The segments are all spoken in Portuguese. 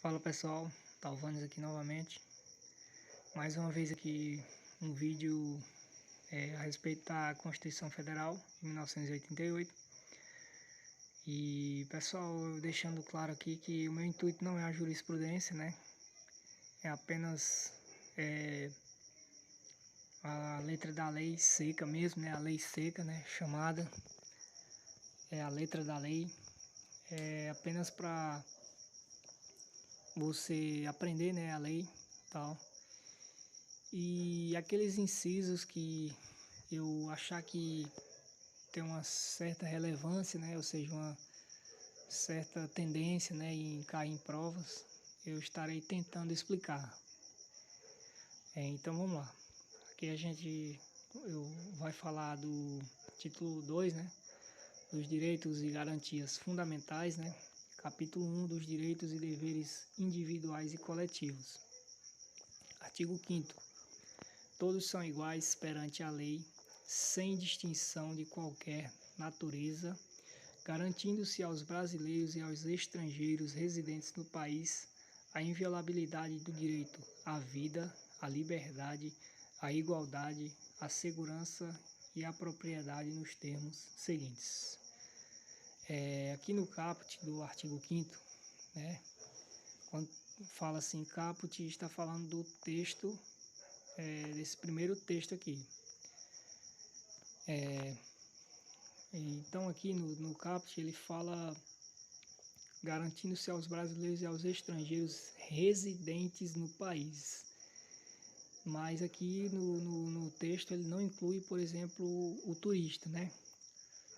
Fala pessoal, Talvanes aqui novamente. Mais uma vez aqui um vídeo a respeito da Constituição Federal de 1988. E pessoal, deixando claro aqui que o meu intuito não é a jurisprudência, né? É apenas a letra da lei seca mesmo, né? A lei seca, né? Chamada é a letra da lei. É apenas para você aprender, né? A lei tal. E aqueles incisos que eu achar que tem uma certa relevância, né, ou seja, uma certa tendência, né, em cair em provas, eu estarei tentando explicar. Então vamos lá. Aqui eu vai falar do título 2, né, dos direitos e garantias fundamentais, né, capítulo 1 dos direitos e deveres individuais e coletivos. Artigo 5º. Todos são iguais perante a lei, sem distinção de qualquer natureza, garantindo-se aos brasileiros e aos estrangeiros residentes no país a inviolabilidade do direito à vida, à liberdade, à igualdade, à segurança e à propriedade nos termos seguintes. Aqui no caput do artigo 5º, né, quando fala assim caput, está falando do texto, desse primeiro texto aqui. Então aqui no caput ele fala garantindo-se aos brasileiros e aos estrangeiros residentes no país. Mas aqui no texto ele não inclui, por exemplo, o turista, né?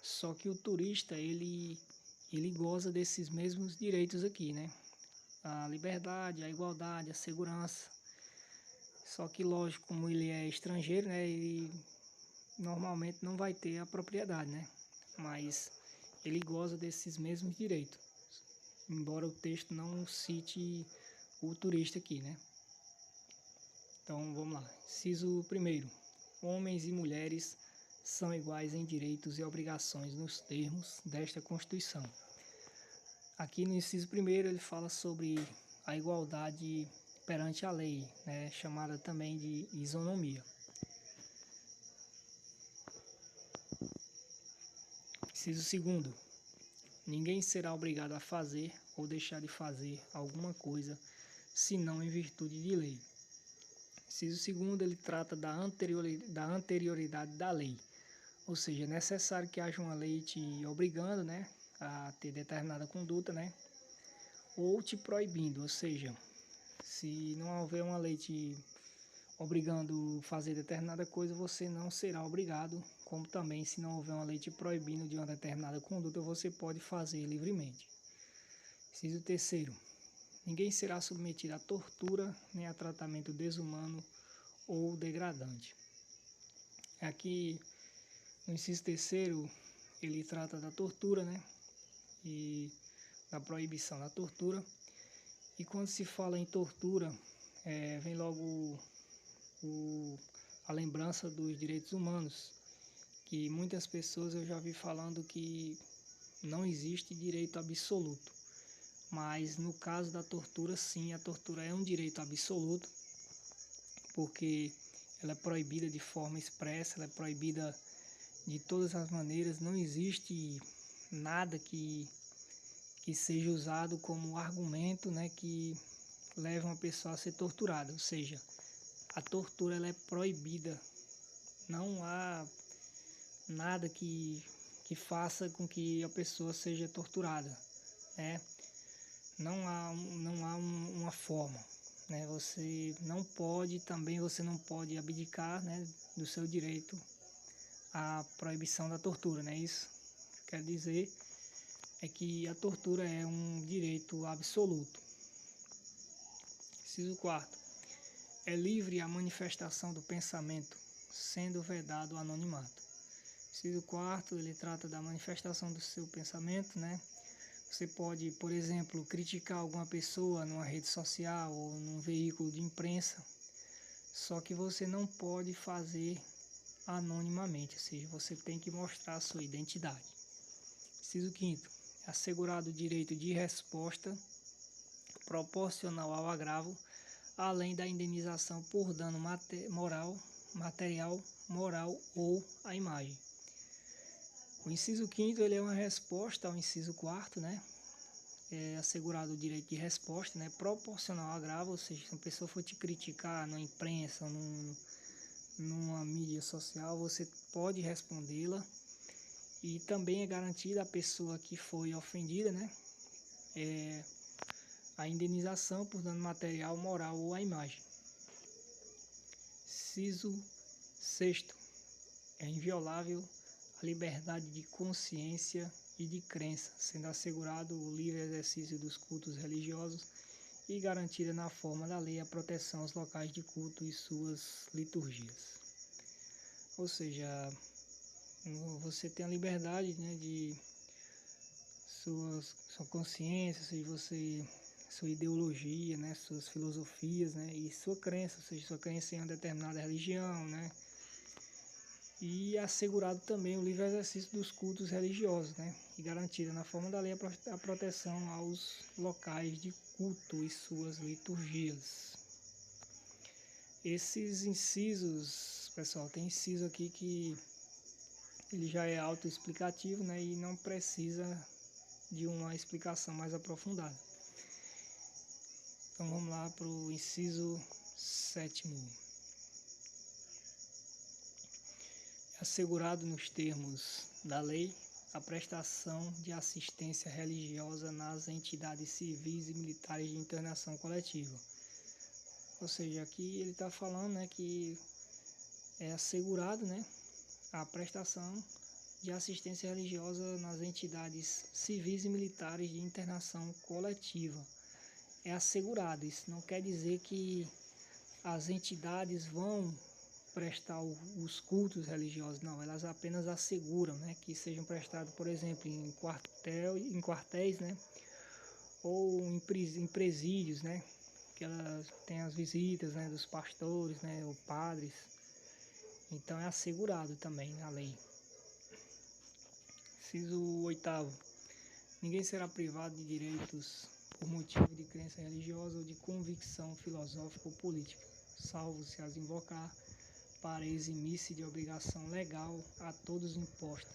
Só que o turista ele goza desses mesmos direitos aqui, né? A liberdade, a igualdade, a segurança. Só que lógico, como ele é estrangeiro, né? Ele normalmente não vai ter a propriedade, né? Mas ele goza desses mesmos direitos, embora o texto não cite o turista aqui, né? Então vamos lá. Inciso 1º. Homens e mulheres são iguais em direitos e obrigações nos termos desta Constituição. Aqui no inciso 1º ele fala sobre a igualdade perante a lei, né? Chamada também de isonomia. Inciso 2º. Ninguém será obrigado a fazer ou deixar de fazer alguma coisa, senão em virtude de lei. Inciso 2º, ele trata da anterioridade da lei. Ou seja, é necessário que haja uma lei te obrigando, né, a ter determinada conduta, né, ou te proibindo. Ou seja, se não houver uma lei te obrigando a fazer determinada coisa, você não será obrigado, como também se não houver uma lei te proibindo de uma determinada conduta, você pode fazer livremente. Inciso 3º. Ninguém será submetido a tortura nem a tratamento desumano ou degradante. Aqui no inciso 3º ele trata da tortura, né? E da proibição da tortura. E quando se fala em tortura, vem logo a lembrança dos direitos humanos, que muitas pessoas eu já vi falando que não existe direito absoluto. Mas no caso da tortura, sim, a tortura é um direito absoluto, porque ela é proibida de forma expressa, ela é proibida de todas as maneiras, não existe nada que seja usado como argumento, né, que leve uma pessoa a ser torturada, ou seja, a tortura ela é proibida, não há nada que faça com que a pessoa seja torturada, né? Não há uma forma, né? Você não pode abdicar, né, do seu direito à proibição da tortura, né? Isso quer dizer é que a tortura é um direito absoluto. Inciso 4º. É livre a manifestação do pensamento, sendo vedado o anonimato. Inciso 4º, ele trata da manifestação do seu pensamento, né? Você pode, por exemplo, criticar alguma pessoa numa rede social ou num veículo de imprensa, só que você não pode fazer anonimamente, ou seja, você tem que mostrar a sua identidade. Inciso 5º. É assegurado o direito de resposta proporcional ao agravo, além da indenização por dano material, moral ou à imagem. O inciso 5º ele é uma resposta ao inciso 4º, né? É assegurado o direito de resposta, né? Proporcional ao agravo, ou seja, se uma pessoa for te criticar na imprensa, numa mídia social, você pode respondê-la. E também é garantida a pessoa que foi ofendida, né? A indenização por dano material, moral ou à imagem. Inciso 6º. É inviolável a liberdade de consciência e de crença, sendo assegurado o livre exercício dos cultos religiosos e garantida na forma da lei a proteção aos locais de culto e suas liturgias. Ou seja, você tem a liberdade, né, de sua consciência, sua ideologia, né, suas filosofias, né, e sua crença, ou seja, sua crença em uma determinada religião, né, e assegurado também o livre exercício dos cultos religiosos, né, e garantida na forma da lei a proteção aos locais de culto e suas liturgias. Esses incisos, pessoal, tem inciso aqui que ele já é autoexplicativo, né, e não precisa de uma explicação mais aprofundada. Então vamos lá para o inciso 7º. É assegurado nos termos da lei a prestação de assistência religiosa nas entidades civis e militares de internação coletiva. Ou seja, aqui ele está falando, né, que é assegurado, né, a prestação de assistência religiosa nas entidades civis e militares de internação coletiva. É assegurado, isso não quer dizer que as entidades vão prestar os cultos religiosos, não, elas apenas asseguram, né, que sejam prestados, por exemplo, em quartéis, né, ou em presídios, né, que elas têm as visitas, né, dos pastores, né, ou padres. Então é assegurado também na lei. Inciso 8º. Ninguém será privado de direitos por motivo de crença religiosa ou de convicção filosófica ou política, salvo se as invocar para eximir-se de obrigação legal a todos imposta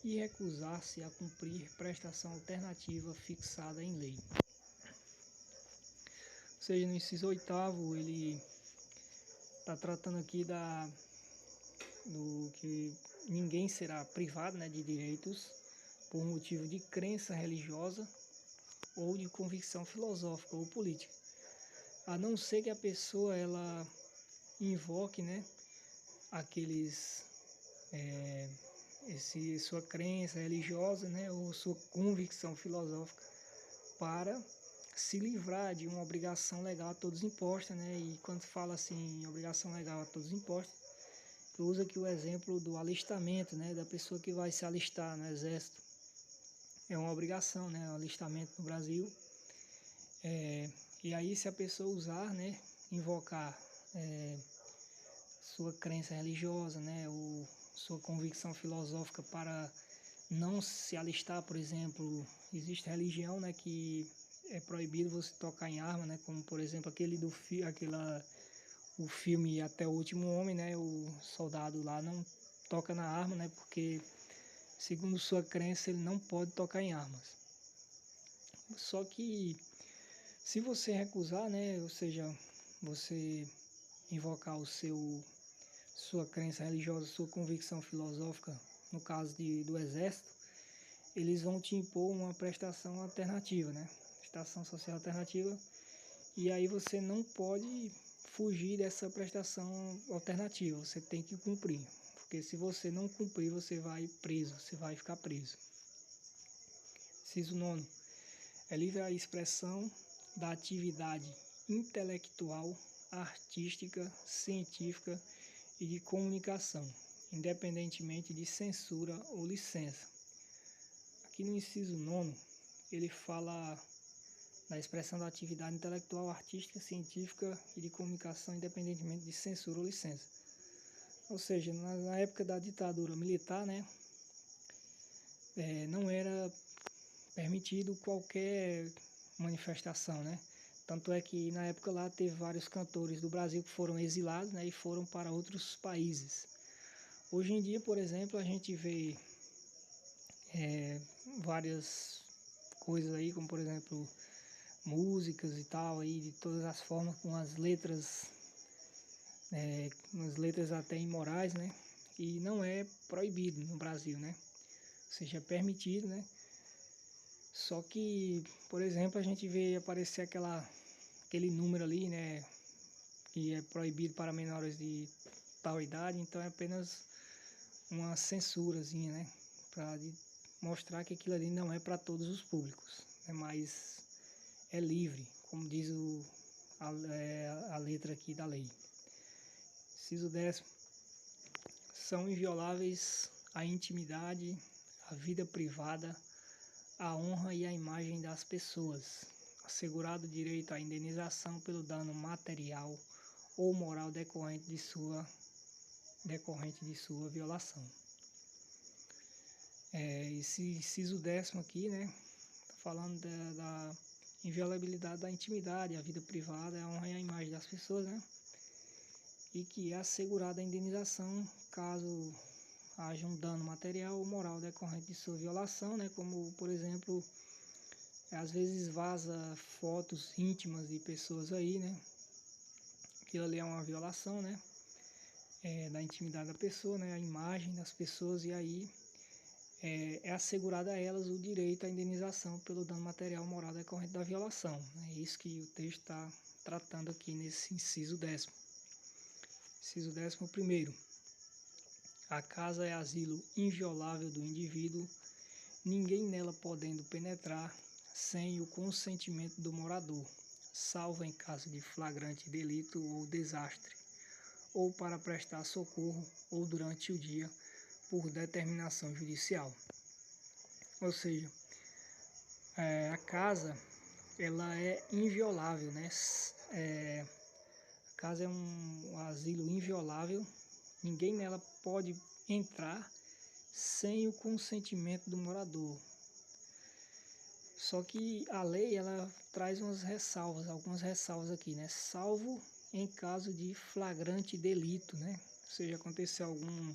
e recusar-se a cumprir prestação alternativa fixada em lei. Ou seja, no inciso 8º, ele está tratando aqui do que ninguém será privado, né, de direitos por motivo de crença religiosa ou de convicção filosófica ou política, a não ser que a pessoa ela invoque, né, sua crença religiosa, né, ou sua convicção filosófica para se livrar de uma obrigação legal a todos imposta, né? E quando fala assim, obrigação legal a todos imposta, eu uso aqui o exemplo do alistamento, né, da pessoa que vai se alistar no exército. É uma obrigação, né, o alistamento no Brasil. E aí se a pessoa usar, né, invocar sua crença religiosa, né, ou sua convicção filosófica para não se alistar, por exemplo, existe religião, né, que é proibido você tocar em arma, né, como por exemplo o filme Até o Último Homem, né, o soldado lá não toca na arma, né, porque segundo sua crença ele não pode tocar em armas. Só que se você recusar, né, ou seja, você invocar sua crença religiosa, sua convicção filosófica, no caso do exército, eles vão te impor uma prestação alternativa, né? Prestação social alternativa, e aí você não pode fugir dessa prestação alternativa, você tem que cumprir, porque se você não cumprir, você vai preso, você vai ficar preso. Inciso 9. É livre a expressão da atividade intelectual, artística, científica e de comunicação, independentemente de censura ou licença. Aqui no inciso 9, ele fala da expressão da atividade intelectual, artística, científica e de comunicação, independentemente de censura ou licença. Ou seja, na época da ditadura militar, né, não era permitido qualquer manifestação, né? Tanto é que na época lá teve vários cantores do Brasil que foram exilados, né, e foram para outros países. Hoje em dia, por exemplo, a gente vê várias coisas aí, como por exemplo músicas e tal, aí de todas as formas, com as letras, umas letras até imorais, né? E não é proibido no Brasil, né? Ou seja, é permitido, né? Só que, por exemplo, a gente vê aparecer aquele número ali, né? Que é proibido para menores de tal idade, então é apenas uma censurazinha, né? Para mostrar que aquilo ali não é para todos os públicos, né? Mas é livre, como diz a letra aqui da lei. Inciso 10. São invioláveis a intimidade, a vida privada, a honra e a imagem das pessoas, assegurado o direito à indenização pelo dano material ou moral decorrente de sua violação. Esse inciso 10º aqui, né, tá falando da inviolabilidade da intimidade, a vida privada, a honra e a imagem das pessoas, né, e que é assegurada a indenização caso haja um dano material ou moral decorrente de sua violação, né, como por exemplo, às vezes vaza fotos íntimas de pessoas aí, né, aquilo ali é uma violação, né, da intimidade da pessoa, né, a imagem das pessoas, e aí é assegurado a elas o direito à indenização pelo dano material ou moral decorrente da violação. É isso que o texto está tratando aqui nesse inciso 10º. Inciso 11º. A casa é asilo inviolável do indivíduo, ninguém nela podendo penetrar sem o consentimento do morador, salvo em caso de flagrante delito ou desastre, ou para prestar socorro ou durante o dia por determinação judicial. Ou seja, a casa ela é inviolável, né? A casa é um asilo inviolável, ninguém nela pode entrar sem o consentimento do morador. Só que a lei ela traz algumas ressalvas aqui, né? Salvo em caso de flagrante delito, né? Ou seja, acontecer algum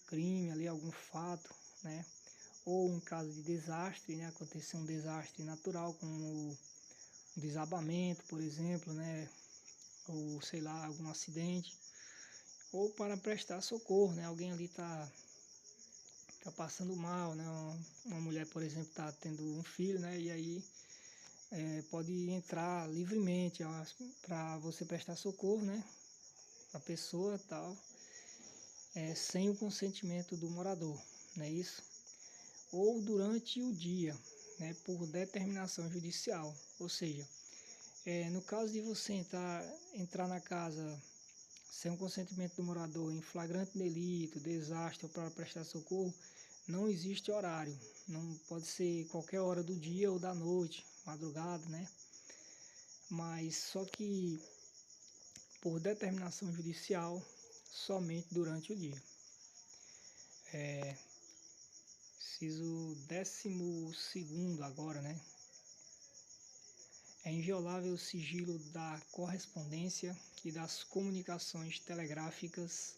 crime ali, algum fato, né? Ou em caso de desastre, né? Acontecer um desastre natural, como um desabamento, por exemplo, né? Ou sei lá, algum acidente, ou para prestar socorro, né? Alguém ali tá passando mal, né? Uma mulher, por exemplo, tá tendo um filho, né? E aí pode entrar livremente para você prestar socorro, né? A pessoa tal, sem o consentimento do morador, não é isso? Ou durante o dia, né? Por determinação judicial, ou seja, no caso de você entrar na casa sem o consentimento do morador em flagrante delito, desastre ou para prestar socorro, não existe horário. Não pode ser qualquer hora do dia ou da noite, madrugada, né? Mas só que por determinação judicial, somente durante o dia. Inciso 12º agora, né? É inviolável o sigilo da correspondência e das comunicações telegráficas,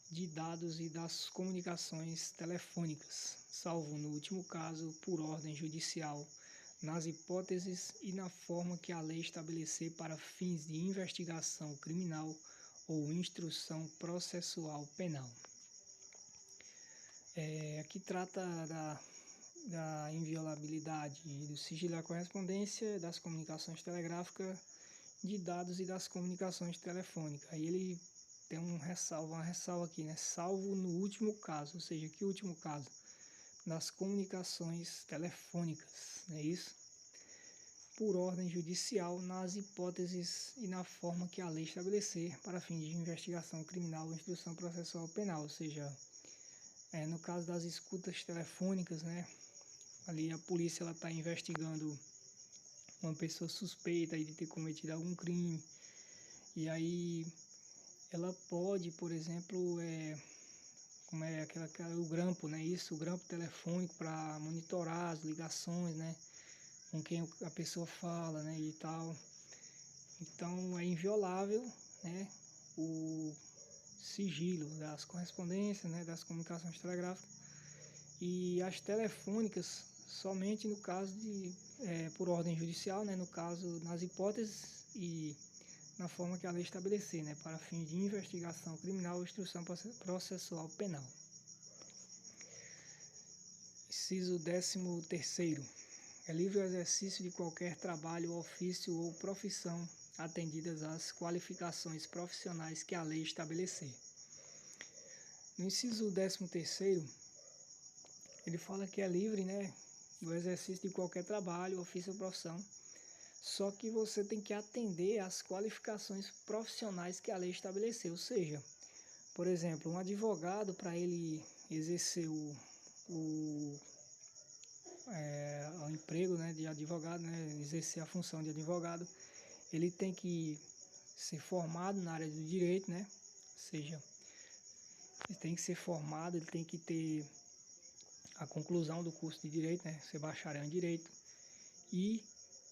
de dados e das comunicações telefônicas, salvo no último caso por ordem judicial, nas hipóteses e na forma que a lei estabelecer para fins de investigação criminal ou instrução processual penal. Aqui trata da inviolabilidade do sigilo da correspondência, das comunicações telegráficas, de dados e das comunicações telefônicas. Aí ele tem uma ressalva aqui, né? Salvo no último caso, ou seja, que último caso? Das comunicações telefônicas, não é isso? Por ordem judicial, nas hipóteses e na forma que a lei estabelecer para fins de investigação criminal ou instrução processual penal, ou seja, no caso das escutas telefônicas, né? Ali a polícia ela está investigando uma pessoa suspeita de ter cometido algum crime, e aí ela pode, por exemplo, como é o grampo, né? Isso, o grampo telefônico para monitorar as ligações, né? com quem a pessoa fala, né, e tal. Então é inviolável, né, o sigilo das correspondências, né, das comunicações telegráficas, e as telefônicas somente no caso de por ordem judicial, né, no caso nas hipóteses e na forma que a lei estabelecer, né, para fins de investigação criminal ou instrução processual penal. Inciso 13º. É livre o exercício de qualquer trabalho, ofício ou profissão, atendidas às qualificações profissionais que a lei estabelecer. No inciso 13º, ele fala que é livre, né, o exercício de qualquer trabalho, ofício ou profissão, só que você tem que atender às qualificações profissionais que a lei estabeleceu. Ou seja, por exemplo, um advogado, para ele exercer o emprego, né, de advogado, né, exercer a função de advogado, ele tem que ser formado na área do direito, né? Ou seja, ele tem que ser formado, ele tem que ter a conclusão do curso de direito, né? Ser bacharel em direito, e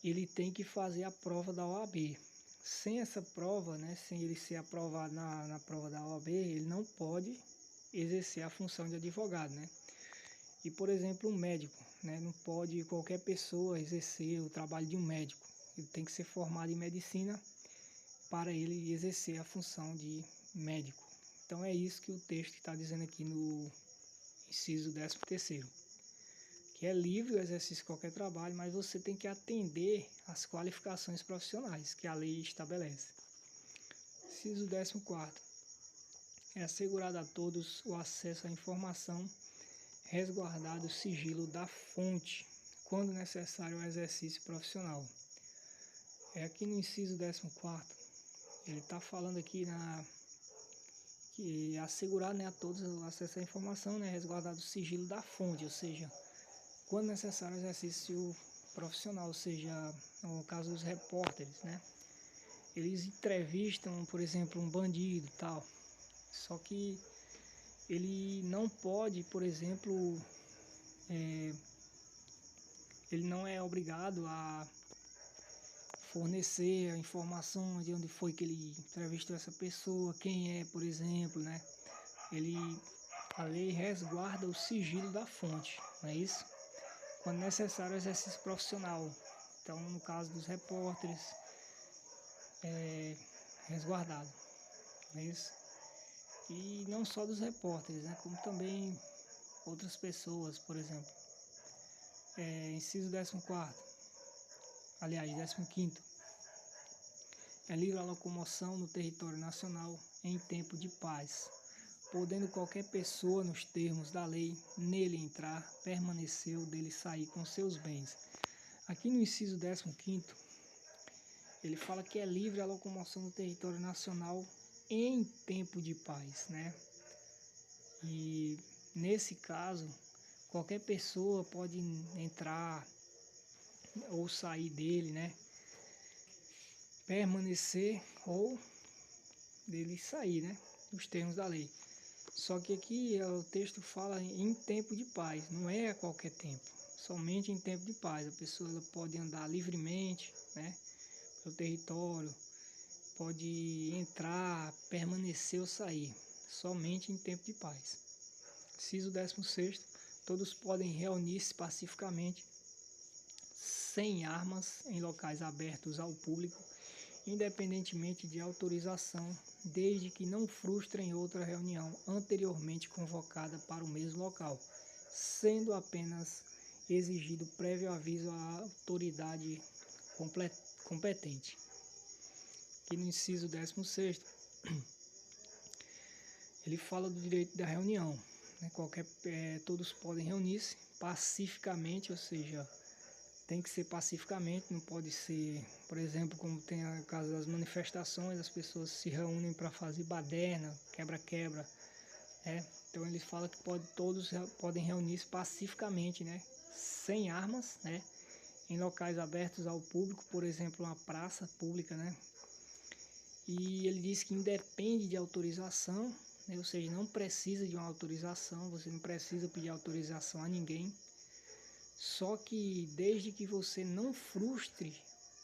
ele tem que fazer a prova da OAB. Sem essa prova, né, sem ele ser aprovado na prova da OAB, ele não pode exercer a função de advogado, né? E, por exemplo, um médico, né, não pode qualquer pessoa exercer o trabalho de um médico. Ele tem que ser formado em medicina para ele exercer a função de médico. Então é isso que o texto está dizendo aqui no inciso 13º, que é livre o exercício de qualquer trabalho, mas você tem que atender às qualificações profissionais que a lei estabelece. Inciso 14º. É assegurado a todos o acesso à informação, resguardado o sigilo da fonte, quando necessário ao exercício profissional. Aqui no inciso 14º, ele está falando aqui que é assegurar, né, a todos o acesso à informação, né, resguardado o sigilo da fonte, ou seja, quando necessário o exercício profissional, ou seja, no caso dos repórteres, né, eles entrevistam, por exemplo, um bandido e tal, só que ele não pode, por exemplo, ele não é obrigado a fornecer a informação de onde foi que ele entrevistou essa pessoa, quem é, por exemplo, né? A lei resguarda o sigilo da fonte, não é isso? Quando necessário o exercício profissional. Então, no caso dos repórteres, é resguardado, não é isso? E não só dos repórteres, né? Como também outras pessoas, por exemplo. Inciso 14º, aliás, 15º. É livre a locomoção no território nacional em tempo de paz, podendo qualquer pessoa, nos termos da lei, nele entrar, permanecer ou dele sair com seus bens. Aqui no inciso 15º, ele fala que é livre a locomoção no território nacional em tempo de paz, né? E nesse caso, qualquer pessoa pode entrar ou sair dele, né? Permanecer ou dele sair, né? Nos termos da lei. Só que aqui o texto fala em tempo de paz, não é a qualquer tempo, somente em tempo de paz. A pessoa ela pode andar livremente, né, pelo território, pode entrar, permanecer ou sair, somente em tempo de paz. Inciso 16º. Todos podem reunir-se pacificamente, sem armas, em locais abertos ao público, independentemente de autorização, desde que não frustrem outra reunião anteriormente convocada para o mesmo local, sendo apenas exigido prévio aviso à autoridade competente. Aqui no inciso 16º, ele fala do direito da reunião, né? Todos podem reunir-se pacificamente, ou seja, tem que ser pacificamente, não pode ser, por exemplo, como tem a caso das manifestações, as pessoas se reúnem para fazer baderna, quebra-quebra, né? Então eles falam que todos podem reunir-se pacificamente, né? Sem armas, né? Em locais abertos ao público, por exemplo, uma praça pública, né? E ele diz que independe de autorização, né? Ou seja, não precisa de uma autorização, você não precisa pedir autorização a ninguém, Só que desde que você não frustre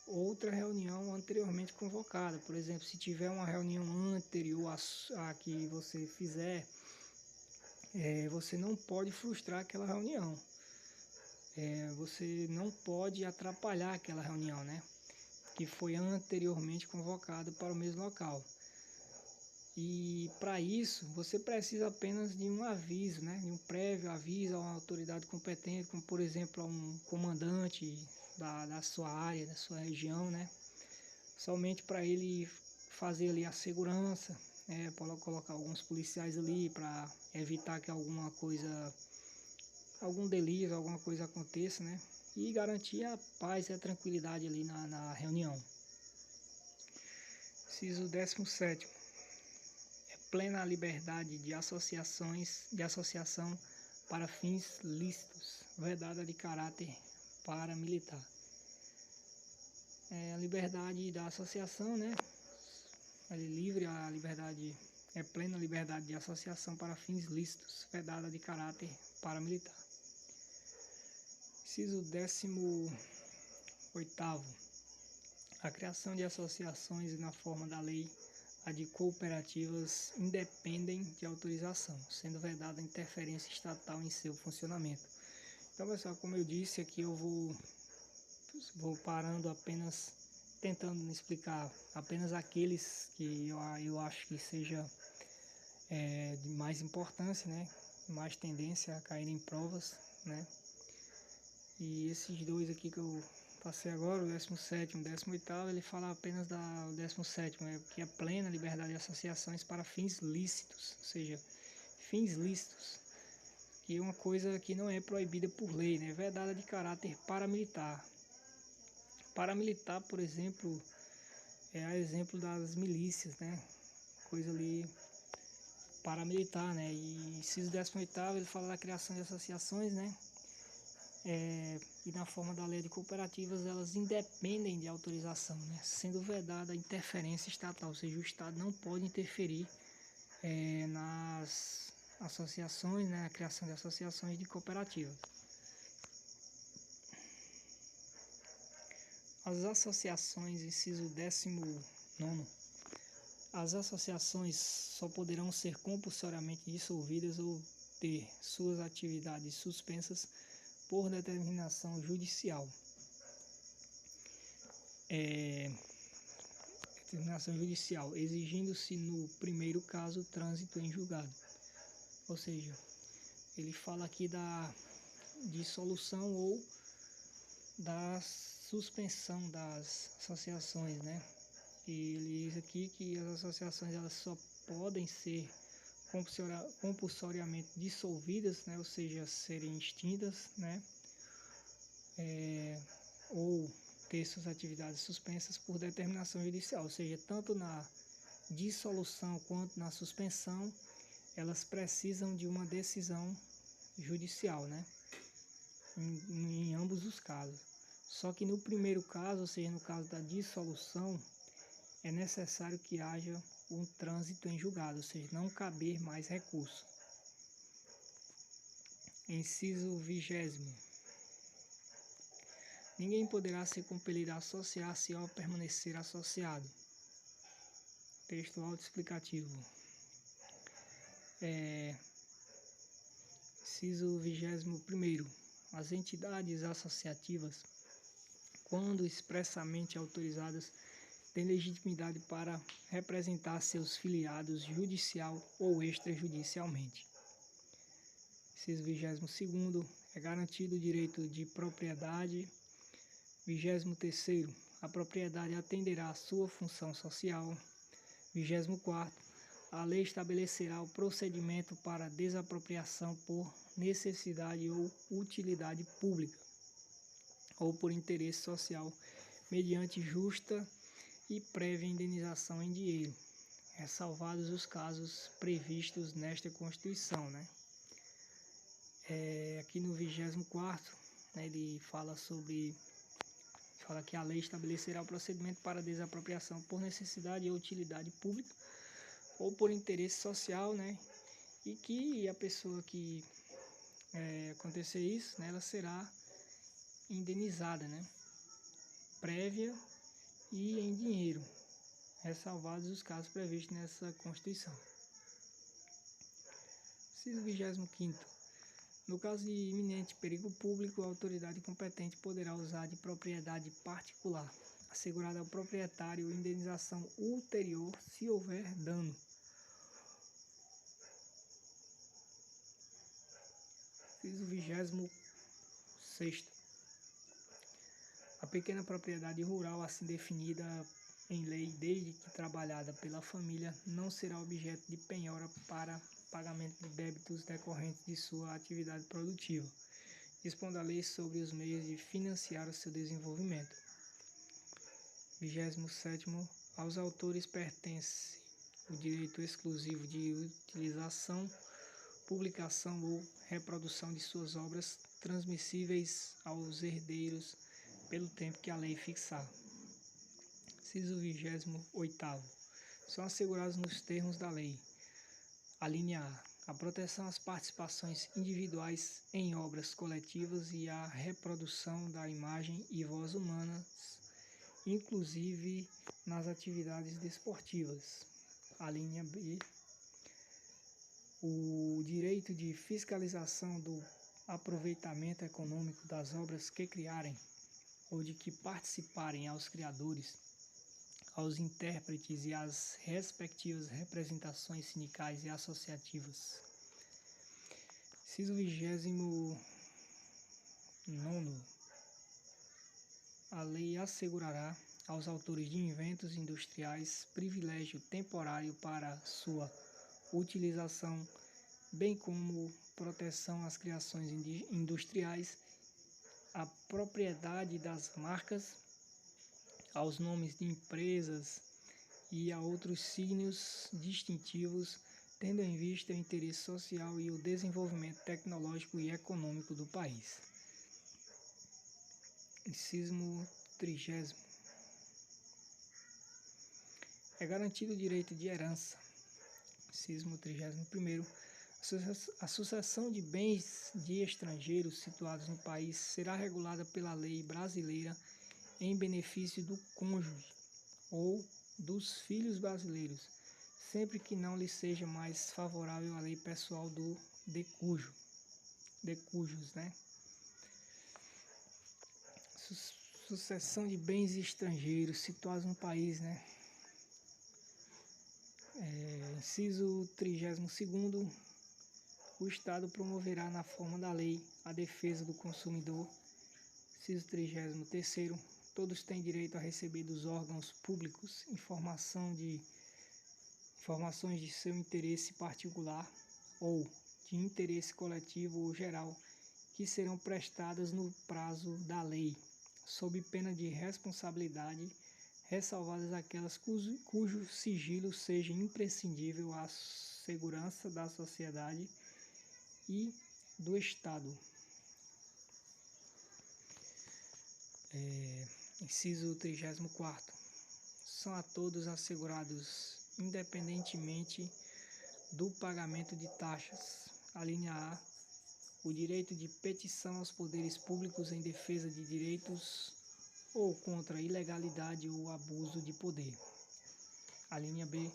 outra reunião anteriormente convocada. Por exemplo, se tiver uma reunião anterior a que você fizer, você não pode frustrar aquela reunião. Você não pode atrapalhar aquela reunião, né? Que foi anteriormente convocada para o mesmo local. E para isso, você precisa apenas de um aviso, né? De um prévio aviso a uma autoridade competente, como por exemplo a um comandante da sua área, da sua região, né? Somente para ele fazer ali a segurança, colocar alguns policiais ali para evitar que alguma coisa, algum delito, alguma coisa aconteça, né? E garantir a paz e a tranquilidade ali na reunião. Inciso 17. Plena liberdade de associação para fins lícitos, vedada de caráter paramilitar. A liberdade da associação, né? É livre, a liberdade plena liberdade de associação para fins lícitos, vedada de caráter paramilitar. Inciso 18º. A criação de associações na forma da lei, a de cooperativas, independem de autorização, sendo vedada a interferência estatal em seu funcionamento. Então, pessoal, como eu disse aqui, eu vou parando apenas, tentando explicar apenas aqueles que eu acho que seja de mais importância, né? Mais tendência a cair em provas, né? E esses dois aqui que eu passei agora, o 17º e o 18º, ele fala apenas do 17º, que é plena liberdade de associações para fins lícitos, ou seja, fins lícitos, que é uma coisa que não é proibida por lei, né? Vedada de caráter paramilitar. Paramilitar, por exemplo, é a exemplo das milícias, né? Coisa ali paramilitar, né? E inciso 18º, ele fala da criação de associações, né? E na forma da lei de cooperativas, elas independem de autorização, né? Sendo vedada a interferência estatal, ou seja, o Estado não pode interferir nas associações, né? A criação de associações de cooperativas. As associações, inciso 19º, as associações só poderão ser compulsoriamente dissolvidas ou ter suas atividades suspensas por determinação judicial. Determinação judicial, exigindo-se no primeiro caso trânsito em julgado. Ou seja, ele fala aqui da dissolução ou da suspensão das associações, né? E ele diz aqui que as associações elas só podem ser compulsoriamente dissolvidas, né? Ou seja, serem extintas, né? Ou ter suas atividades suspensas por determinação judicial, ou seja, tanto na dissolução quanto na suspensão, elas precisam de uma decisão judicial, né? Em ambos os casos. Só que no primeiro caso, ou seja, no caso da dissolução, é necessário que haja um trânsito em julgado, ou seja, não caber mais recurso. Inciso 20º. Ninguém poderá ser compelido a associar-se ou a permanecer associado. Texto autoexplicativo. Inciso 21º. As entidades associativas, quando expressamente autorizadas, têm legitimidade para representar seus filiados judicial ou extrajudicialmente. Inciso 22º. É garantido o direito de propriedade. 23º. A propriedade atenderá à sua função social. 24º. A lei estabelecerá o procedimento para desapropriação por necessidade ou utilidade pública ou por interesse social, mediante justa e prévia indenização em dinheiro, ressalvados os casos previstos nesta Constituição, né? Aqui no 24º, né, ele fala que a lei estabelecerá o procedimento para desapropriação por necessidade ou utilidade pública ou por interesse social, né? E que a pessoa que acontecer isso, né, ela será indenizada, né? Prévia e em dinheiro, ressalvados os casos previstos nessa Constituição. Inciso 25º. No caso de iminente perigo público, a autoridade competente poderá usar de propriedade particular, assegurada ao proprietário indenização ulterior se houver dano. Inciso 26º. A pequena propriedade rural, assim definida em lei desde que trabalhada pela família, não será objeto de penhora para pagamento de débitos decorrentes de sua atividade produtiva, dispondo a lei sobre os meios de financiar o seu desenvolvimento. 27º. Aos autores pertence o direito exclusivo de utilização, publicação ou reprodução de suas obras transmissíveis aos herdeiros pelo tempo que a lei fixar. Inciso 28º. São assegurados nos termos da lei: a linha A, a proteção às participações individuais em obras coletivas e a reprodução da imagem e voz humanas, inclusive nas atividades desportivas. A linha B, o direito de fiscalização do aproveitamento econômico das obras que criarem ou de que participarem aos criadores, aos intérpretes e às respectivas representações sindicais e associativas. Inciso 29º. A lei assegurará aos autores de inventos industriais privilégio temporário para sua utilização, bem como proteção às criações industriais, à propriedade das marcas, aos nomes de empresas e a outros signos distintivos, tendo em vista o interesse social e o desenvolvimento tecnológico e econômico do país. Inciso 30º. É garantido o direito de herança. Inciso 31º. A sucessão de bens de estrangeiros situados no país será regulada pela lei brasileira em benefício do cônjuge ou dos filhos brasileiros, sempre que não lhe seja mais favorável a lei pessoal do decujus, né? Sucessão de bens estrangeiros situados no país, né? Inciso 32º. O Estado promoverá na forma da lei a defesa do consumidor. Inciso 33º. Todos têm direito a receber dos órgãos públicos informações de seu interesse particular ou de interesse coletivo ou geral, que serão prestadas no prazo da lei, sob pena de responsabilidade, ressalvadas aquelas cujo sigilo seja imprescindível à segurança da sociedade e do Estado. Inciso 34º. São a todos assegurados, independentemente do pagamento de taxas. A linha A, o direito de petição aos poderes públicos em defesa de direitos ou contra a ilegalidade ou abuso de poder. A linha B,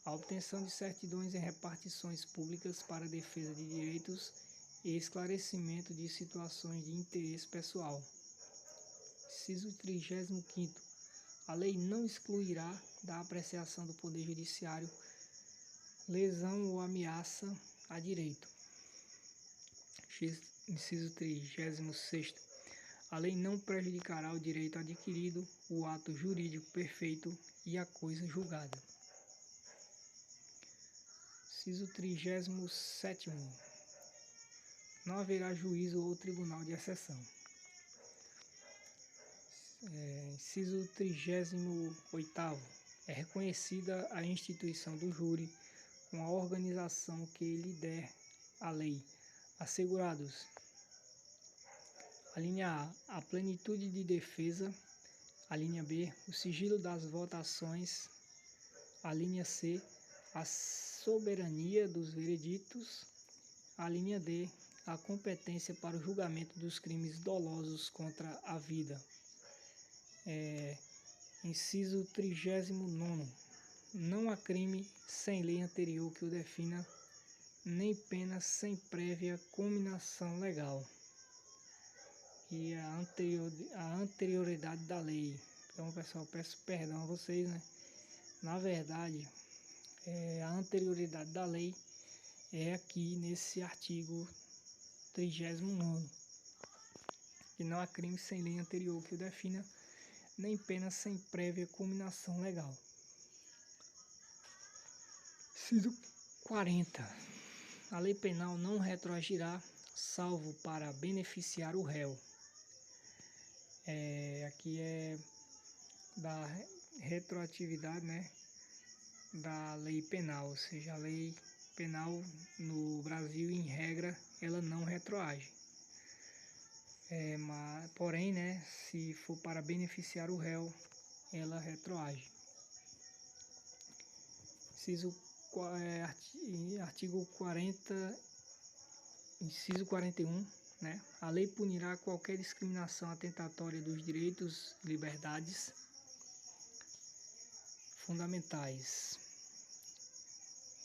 a obtenção de certidões em repartições públicas para a defesa de direitos e esclarecimento de situações de interesse pessoal. Inciso 35º. A lei não excluirá da apreciação do Poder Judiciário lesão ou ameaça a direito. Inciso 36º. A lei não prejudicará o direito adquirido, o ato jurídico perfeito e a coisa julgada. Inciso 37º. Não haverá juízo ou tribunal de exceção. Inciso 38º. É reconhecida a instituição do júri, com a organização que lhe der a lei, assegurados: a linha A, a plenitude de defesa; a linha B, o sigilo das votações; a linha C, a soberania dos vereditos; a linha D, a competência para o julgamento dos crimes dolosos contra a vida. Inciso 39º. Não há crime sem lei anterior que o defina, nem pena sem prévia cominação legal. E a anterioridade da lei. Então, pessoal, peço perdão a vocês, né? Na verdade, a anterioridade da lei é aqui nesse artigo 39º, que não há crime sem lei anterior que o defina, nem pena sem prévia cominação legal. Inciso 40. A lei penal não retroagirá, salvo para beneficiar o réu. Aqui é da retroatividade, né, da lei penal, ou seja, a lei penal no Brasil, em regra, ela não retroage. Porém, né, se for para beneficiar o réu, ela retroage. Artigo 40, inciso 41, né? A lei punirá qualquer discriminação atentatória dos direitos e liberdades fundamentais.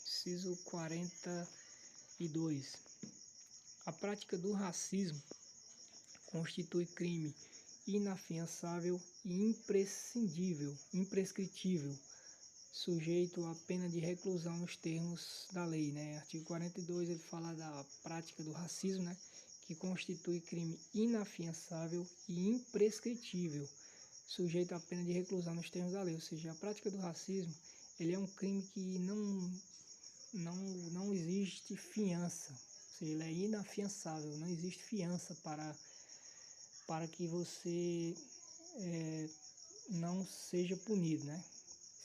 Inciso 42. A prática do racismo constitui crime inafiançável e imprescritível, sujeito à pena de reclusão nos termos da lei, né? Artigo 42, ele fala da prática do racismo, né? Que constitui crime inafiançável e imprescritível, sujeito à pena de reclusão nos termos da lei. Ou seja, a prática do racismo, ele é um crime que não existe fiança, ou seja, ele é inafiançável, não existe fiança para que você não seja punido, né?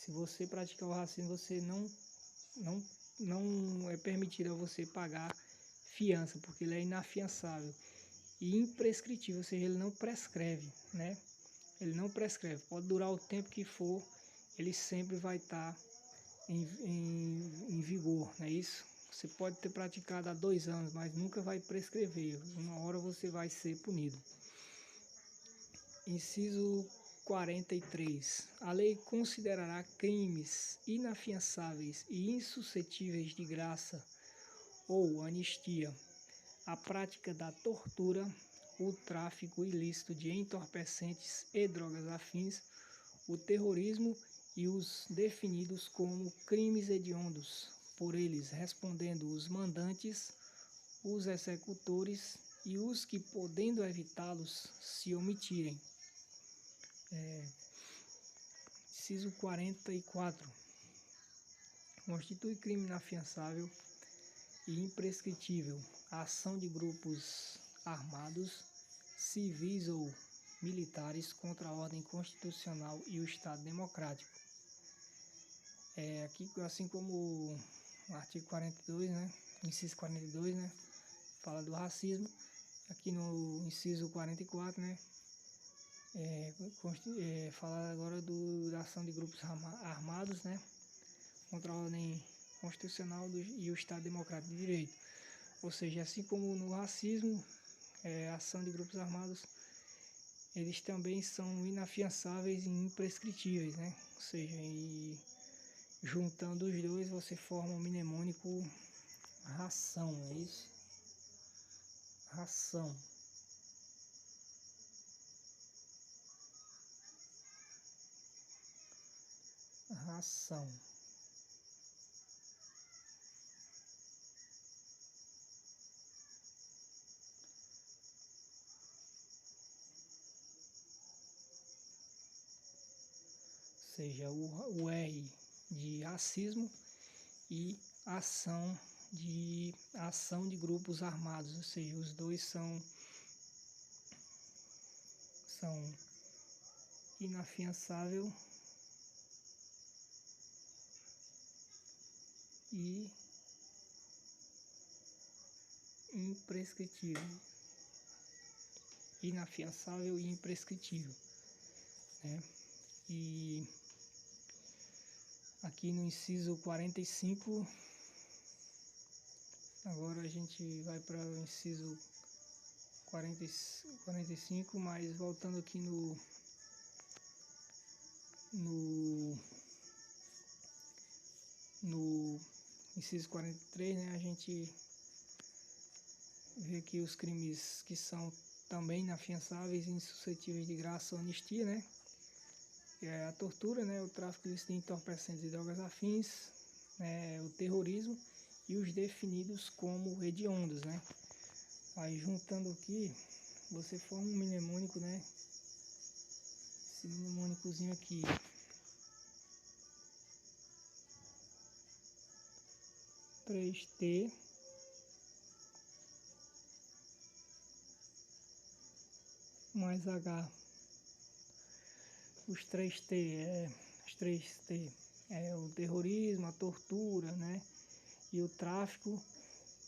Se você praticar o racismo, você não é permitido a você pagar fiança, porque ele é inafiançável e imprescritível, ou seja, ele não prescreve, né? Ele não prescreve, pode durar o tempo que for, ele sempre vai estar em vigor, não é isso? Você pode ter praticado há 2 anos, mas nunca vai prescrever, uma hora você vai ser punido. Inciso 43. A lei considerará crimes inafiançáveis e insuscetíveis de graça ou anistia a prática da tortura, o tráfico ilícito de entorpecentes e drogas afins, o terrorismo e os definidos como crimes hediondos, por eles respondendo os mandantes, os executores e os que, podendo evitá-los, se omitirem. Inciso 44. Constitui crime inafiançável e imprescritível a ação de grupos armados, civis ou militares contra a ordem constitucional e o Estado democrático. Aqui, assim como o artigo 42, né, inciso 42, né, fala do racismo, aqui no inciso 44, né, fala agora da ação de grupos armados, né, contra a ordem constitucional e o Estado democrático de direito. Ou seja, assim como no racismo, a ação de grupos armados, eles também são inafiançáveis e imprescritíveis, né? Ou seja, e juntando os dois você forma um mnemônico ração, é isso? Ração. Ração. Ou seja, o R de racismo e ação de grupos armados, ou seja, os dois são inafiançável e imprescritível. Inafiançável e imprescritível, né? E aqui no inciso 45 Agora a gente vai para o inciso 45, mas voltando aqui no inciso 43, né, a gente vê aqui os crimes que são também inafiançáveis e insuscetíveis de graça ou anistia, né? É a tortura, né, o tráfico ilícito de entorpecentes e drogas afins, né, o terrorismo e os definidos como hediondos, né? Aí juntando aqui, você forma um mnemônico, né? Esse mnemônicozinho aqui. 3T mais H. Os 3T é o terrorismo, a tortura, né? E o tráfico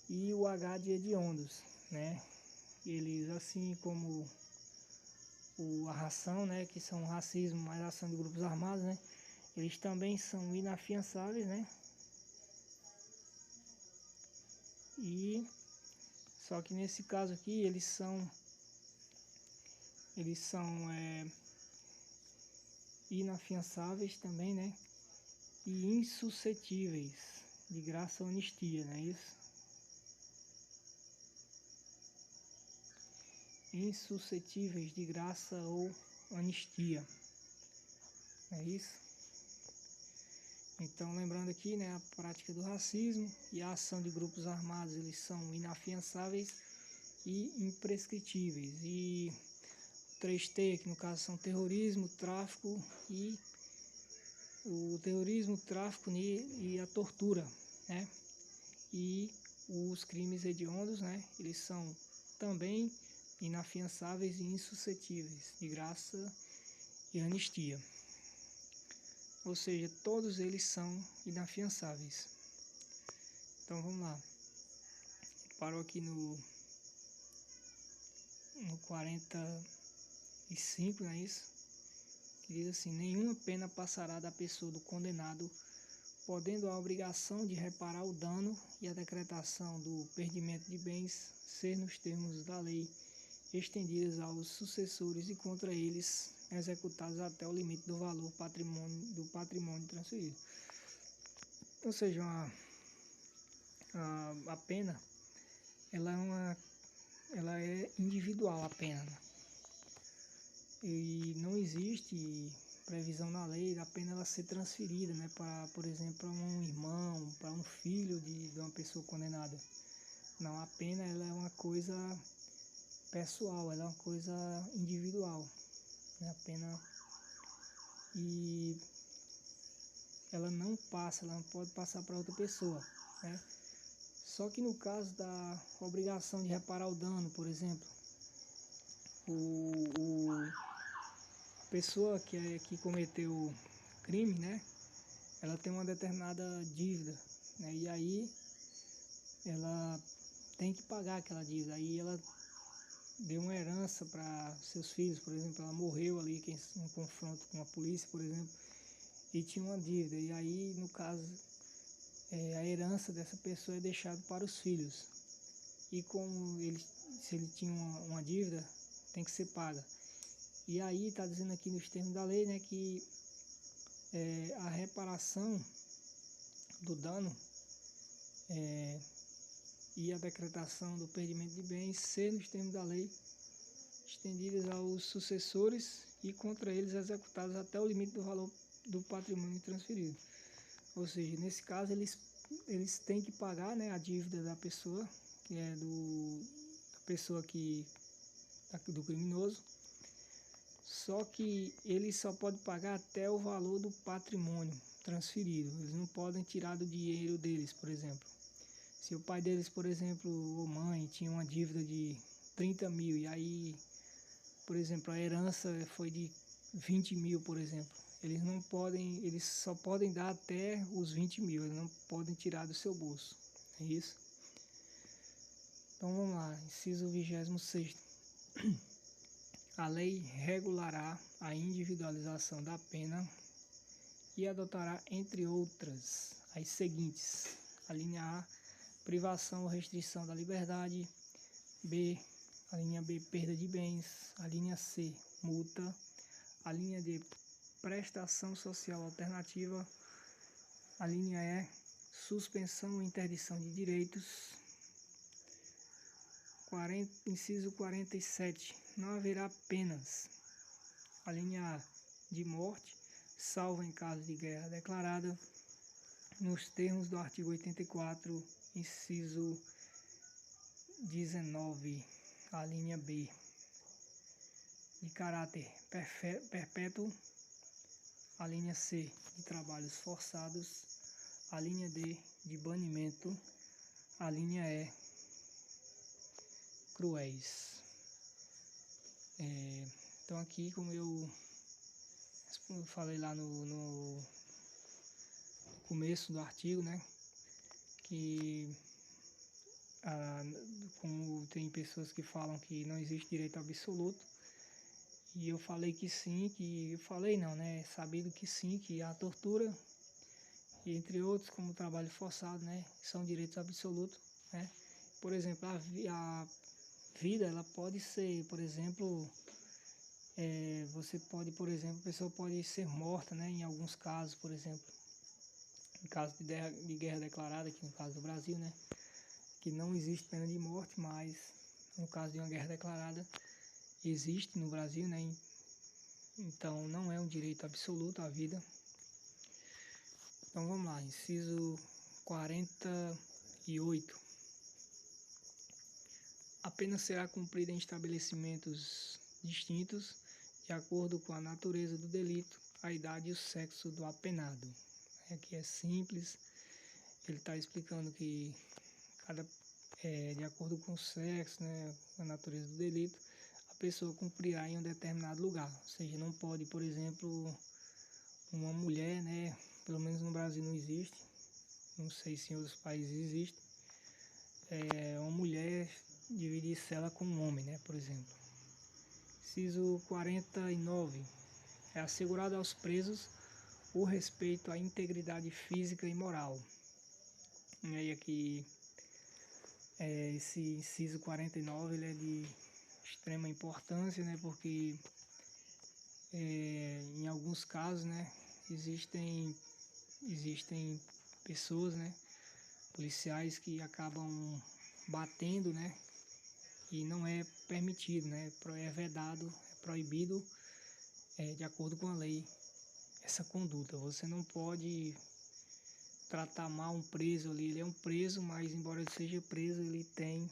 e o H de hediondos, né? Eles, assim como a ração, né? Que são o racismo mais a ação de grupos armados, né? Eles também são inafiançáveis, né? E só que nesse caso aqui eles são inafiançáveis também, né? E insuscetíveis de graça ou anistia, não é isso? Insuscetíveis de graça ou anistia, é isso? Então, lembrando aqui, né, a prática do racismo e a ação de grupos armados, eles são inafiançáveis e imprescritíveis. E 3T, que no caso são terrorismo, tráfico e o terrorismo, o tráfico e a tortura, né? E os crimes hediondos, né? Eles são também inafiançáveis e insuscetíveis de graça e anistia. Ou seja, todos eles são inafiançáveis. Então vamos lá. Parou aqui no 45, não é isso? Que diz assim: nenhuma pena passará da pessoa do condenado, podendo a obrigação de reparar o dano e a decretação do perdimento de bens ser nos termos da lei estendidas aos sucessores e contra eles executados até o limite do valor do patrimônio transferido. Ou seja, a pena ela é individual, a pena, né? E não existe previsão na lei da pena ela ser transferida, né, para, por exemplo, para um irmão, para um filho de uma pessoa condenada. Não, a pena ela é uma coisa pessoal, ela é uma coisa individual, né, a pena, e ela não pode passar para outra pessoa, né? Só que no caso da obrigação de reparar o dano, por exemplo, a pessoa que cometeu crime, né, ela tem uma determinada dívida, né, e aí ela tem que pagar aquela dívida. Aí ela deu uma herança para seus filhos, por exemplo, ela morreu ali em um confronto com a polícia, por exemplo, e tinha uma dívida. E aí, no caso, a herança dessa pessoa é deixada para os filhos. E como se ele tinha uma dívida, tem que ser paga. E aí está dizendo aqui nos termos da lei, né, que a reparação do dano e a decretação do perdimento de bens ser nos termos da lei estendidas aos sucessores e contra eles executados até o limite do valor do patrimônio transferido. Ou seja, nesse caso eles têm que pagar, né, a dívida da pessoa, que é da pessoa do criminoso, só que eles só podem pagar até o valor do patrimônio transferido. Eles não podem tirar do dinheiro deles, por exemplo. Se o pai deles, por exemplo, ou mãe, tinha uma dívida de 30 mil e aí, por exemplo, a herança foi de 20 mil, por exemplo, eles só podem dar até os 20 mil, eles não podem tirar do seu bolso, é isso? Então vamos lá, inciso 26º. A lei regulará a individualização da pena e adotará, entre outras, as seguintes. A linha A, privação ou restrição da liberdade. B, a linha B, perda de bens. A linha C, multa. A linha D, prestação social alternativa. A linha E, suspensão ou interdição de direitos. Inciso 47, não haverá penas. A linha A, de morte, salvo em caso de guerra declarada, nos termos do artigo 84, inciso 19. A linha B, de caráter perpétuo. A linha C, de trabalhos forçados. A linha D, de banimento. A linha E, cruéis. Então aqui, como eu falei lá no começo do artigo, né, que como tem pessoas que falam que não existe direito absoluto, e eu falei que sim, sabido que sim, que a tortura, e entre outros, como o trabalho forçado, né, são direitos absolutos, né. Por exemplo, a vida, ela pode ser, por exemplo, a pessoa pode ser morta, né, em alguns casos, por exemplo, em caso de guerra declarada, aqui no caso do Brasil, né, que não existe pena de morte, mas no caso de uma guerra declarada, existe no Brasil, né, então não é um direito absoluto a vida. Então vamos lá, inciso 48. A pena será cumprida em estabelecimentos distintos, de acordo com a natureza do delito, a idade e o sexo do apenado. Aqui é simples, ele está explicando que de acordo com o sexo, né, a natureza do delito, a pessoa cumprirá em um determinado lugar. Ou seja, não pode, por exemplo, uma mulher, né, pelo menos no Brasil não existe, não sei se em outros países existe, uma mulher dividir cela com um homem, né, por exemplo. Inciso 49. É assegurado aos presos o respeito à integridade física e moral. E aí aqui, esse inciso 49, ele é de extrema importância, né, porque em alguns casos, né, existem pessoas, né, policiais que acabam batendo, né, e não é permitido, né, é vedado, é proibido, de acordo com a lei, essa conduta. Você não pode tratar mal um preso ali, ele é um preso, mas embora ele seja preso, ele tem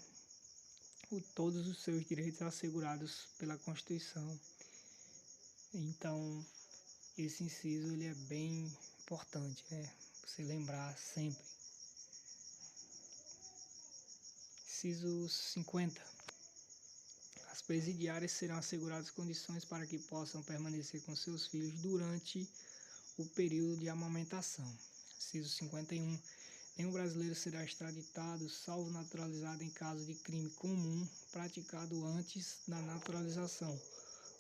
todos os seus direitos assegurados pela Constituição. Então, esse inciso ele é bem importante, né, você lembrar sempre. Inciso 50. As presidiárias serão asseguradas condições para que possam permanecer com seus filhos durante o período de amamentação. Inciso 51. Nenhum brasileiro será extraditado, salvo naturalizado em caso de crime comum praticado antes da naturalização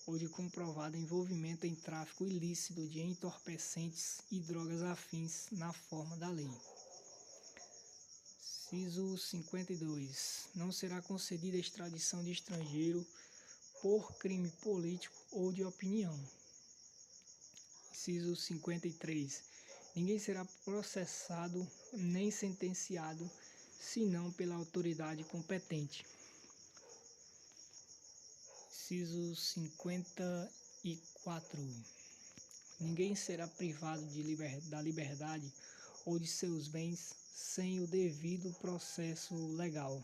ou de comprovado envolvimento em tráfico ilícito de entorpecentes e drogas afins na forma da lei. Inciso 52. Não será concedida a extradição de estrangeiro por crime político ou de opinião. Inciso 53. Ninguém será processado nem sentenciado, senão pela autoridade competente. Inciso 54. Ninguém será privado da liberdade ou de seus bens sem o devido processo legal.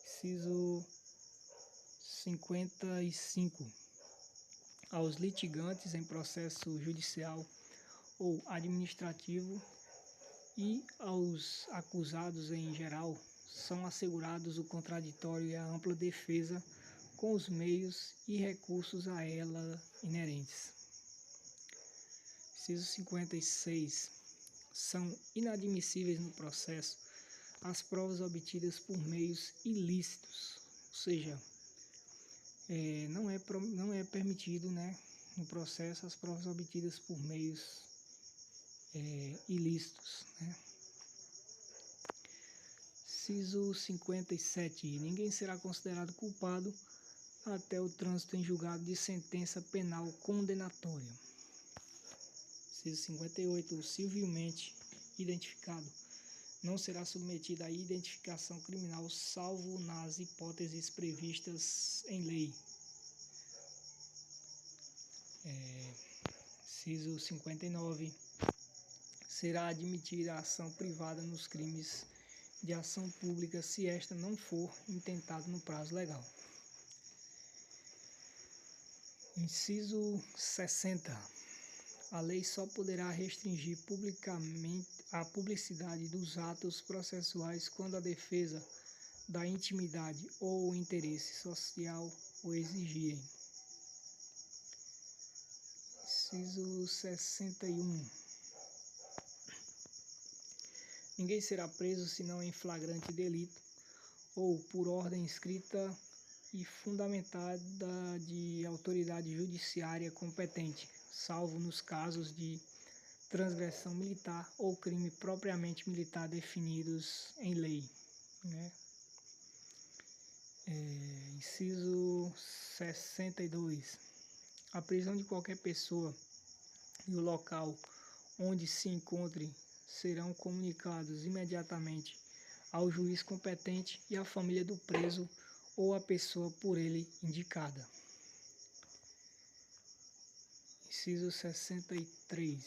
Inciso 55. Aos litigantes em processo judicial ou administrativo e aos acusados em geral são assegurados o contraditório e a ampla defesa com os meios e recursos a ela inerentes. Inciso 56. São inadmissíveis no processo as provas obtidas por meios ilícitos, ou seja, não é permitido, né, no processo as provas obtidas por meios ilícitos, né? Inciso 57. Ninguém será considerado culpado até o trânsito em julgado de sentença penal condenatória. Inciso 58. O civilmente identificado não será submetido à identificação criminal, salvo nas hipóteses previstas em lei. Inciso 59. Será admitida a ação privada nos crimes de ação pública se esta não for intentada no prazo legal. Inciso 60. A lei só poderá restringir publicamente a publicidade dos atos processuais quando a defesa da intimidade ou o interesse social o exigirem. Inciso 61. Ninguém será preso senão em flagrante delito ou por ordem escrita e fundamentada de autoridade judiciária competente, salvo nos casos de transgressão militar ou crime propriamente militar definidos em lei. Inciso 62. A prisão de qualquer pessoa e o local onde se encontre serão comunicados imediatamente ao juiz competente e à família do preso ou à pessoa por ele indicada. Inciso 63.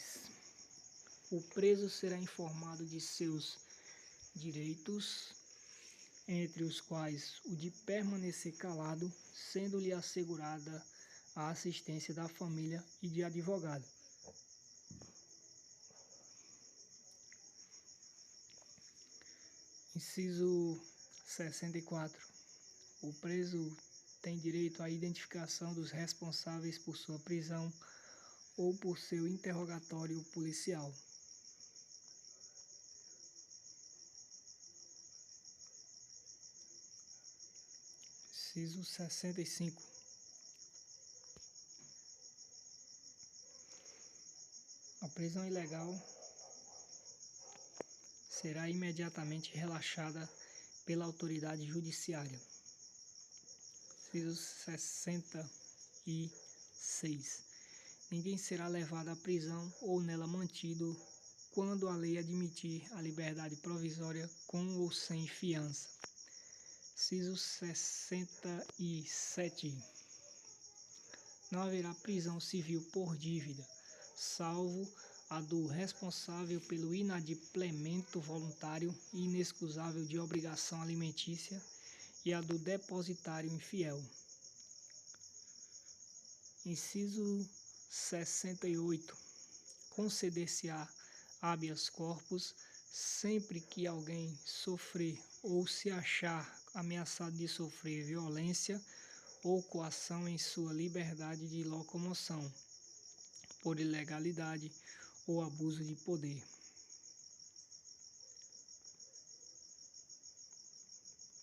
O preso será informado de seus direitos, entre os quais o de permanecer calado, sendo-lhe assegurada a assistência da família e de advogado. Inciso 64. O preso tem direito à identificação dos responsáveis por sua prisão ou por seu interrogatório policial. Inciso 65. A prisão ilegal será imediatamente relaxada pela autoridade judiciária. Inciso 66. Ninguém será levado à prisão ou nela mantido quando a lei admitir a liberdade provisória com ou sem fiança. Inciso 67. Não haverá prisão civil por dívida, salvo a do responsável pelo inadimplemento voluntário e inexcusável de obrigação alimentícia e a do depositário infiel. Inciso 68. Conceder-se-á habeas corpus sempre que alguém sofrer ou se achar ameaçado de sofrer violência ou coação em sua liberdade de locomoção, por ilegalidade ou abuso de poder.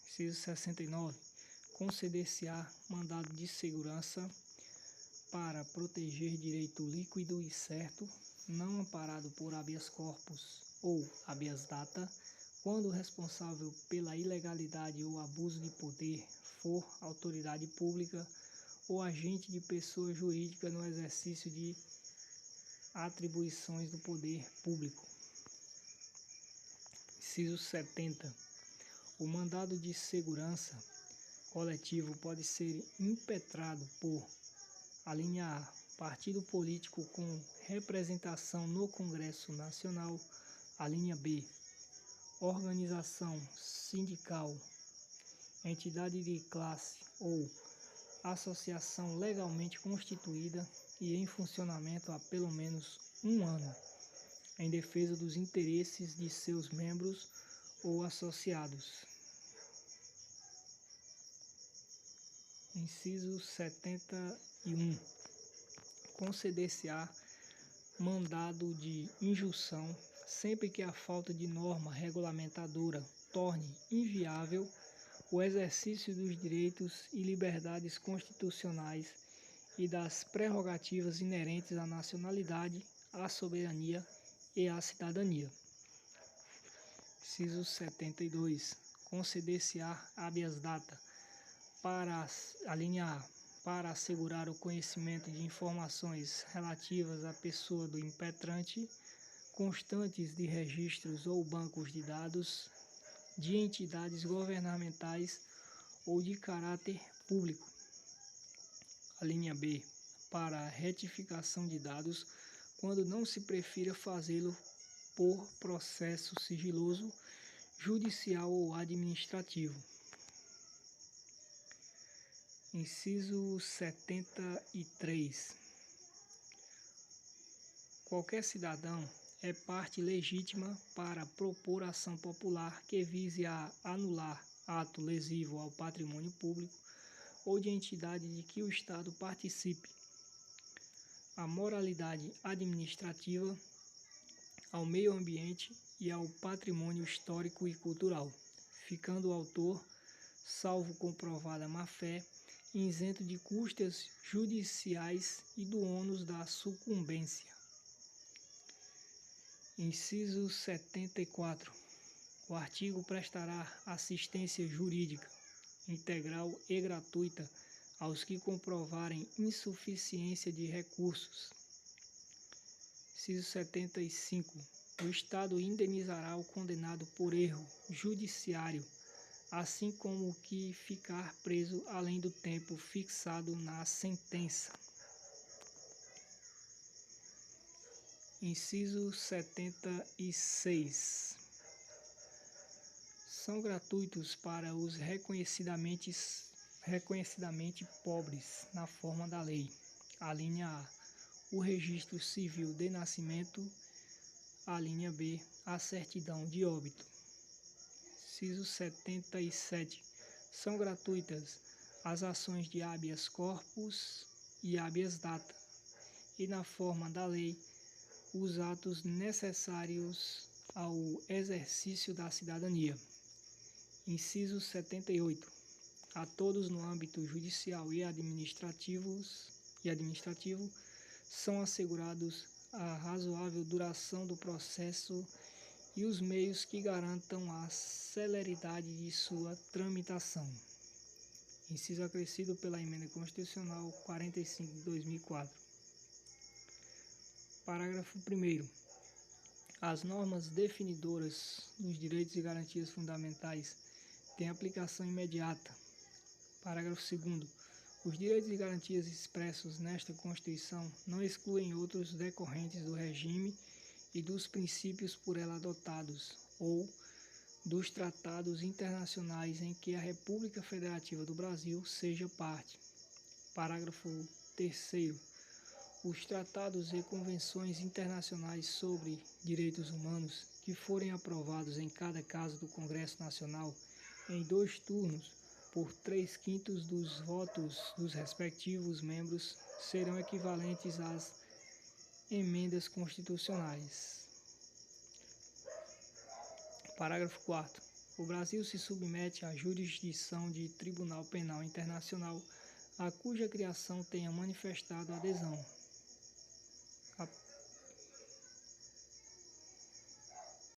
Inciso 69. Conceder-se-á mandado de segurança para proteger direito líquido e certo, não amparado por habeas corpus ou habeas data, quando o responsável pela ilegalidade ou abuso de poder for autoridade pública ou agente de pessoa jurídica no exercício de atribuições do poder público. Inciso 70. O mandado de segurança coletivo pode ser impetrado por: a linha A, partido político com representação no Congresso Nacional; a linha B, organização sindical, entidade de classe ou associação legalmente constituída e em funcionamento há pelo menos 1 ano, em defesa dos interesses de seus membros ou associados. Inciso 71. Conceder-se-á mandado de injunção sempre que a falta de norma regulamentadora torne inviável o exercício dos direitos e liberdades constitucionais e das prerrogativas inerentes à nacionalidade, à soberania e à cidadania. Inciso 72. conceder-se-á habeas data para a linha A, para assegurar o conhecimento de informações relativas à pessoa do impetrante, constantes de registros ou bancos de dados de entidades governamentais ou de caráter público. A linha B, para a retificação de dados, quando não se prefira fazê-lo por processo sigiloso, judicial ou administrativo. Inciso 73. Qualquer cidadão é parte legítima para propor ação popular que vise a anular ato lesivo ao patrimônio público ou de entidade de que o Estado participe, à moralidade administrativa, ao meio ambiente e ao patrimônio histórico e cultural, ficando o autor, salvo comprovada má-fé, isento de custas judiciais e do ônus da sucumbência. Inciso 74. O artigo prestará assistência jurídica integral e gratuita aos que comprovarem insuficiência de recursos. Inciso 75. O Estado indenizará o condenado por erro judiciário, assim como o que ficar preso além do tempo fixado na sentença. Inciso 76. São gratuitos para os reconhecidamente pobres na forma da lei. A linha A, o registro civil de nascimento. A linha B, a certidão de óbito. Inciso 77. São gratuitas as ações de habeas corpus e habeas data, e na forma da lei, os atos necessários ao exercício da cidadania. Inciso 78. A todos no âmbito judicial e administrativo são assegurados a razoável duração do processo e os meios que garantam a celeridade de sua tramitação. Inciso acrescido pela Emenda Constitucional 45 de 2004. Parágrafo 1º. As normas definidoras dos direitos e garantias fundamentais têm aplicação imediata. Parágrafo 2º. Os direitos e garantias expressos nesta Constituição não excluem outros decorrentes do regime e dos princípios por ela adotados, ou dos tratados internacionais em que a República Federativa do Brasil seja parte. Parágrafo 3º. Os tratados e convenções internacionais sobre direitos humanos que forem aprovados em cada caso do Congresso Nacional em 2 turnos, por 3/5 dos votos dos respectivos membros, serão equivalentes às emendas constitucionais. Parágrafo 4º. O Brasil se submete à jurisdição de Tribunal Penal Internacional, a cuja criação tenha manifestado adesão.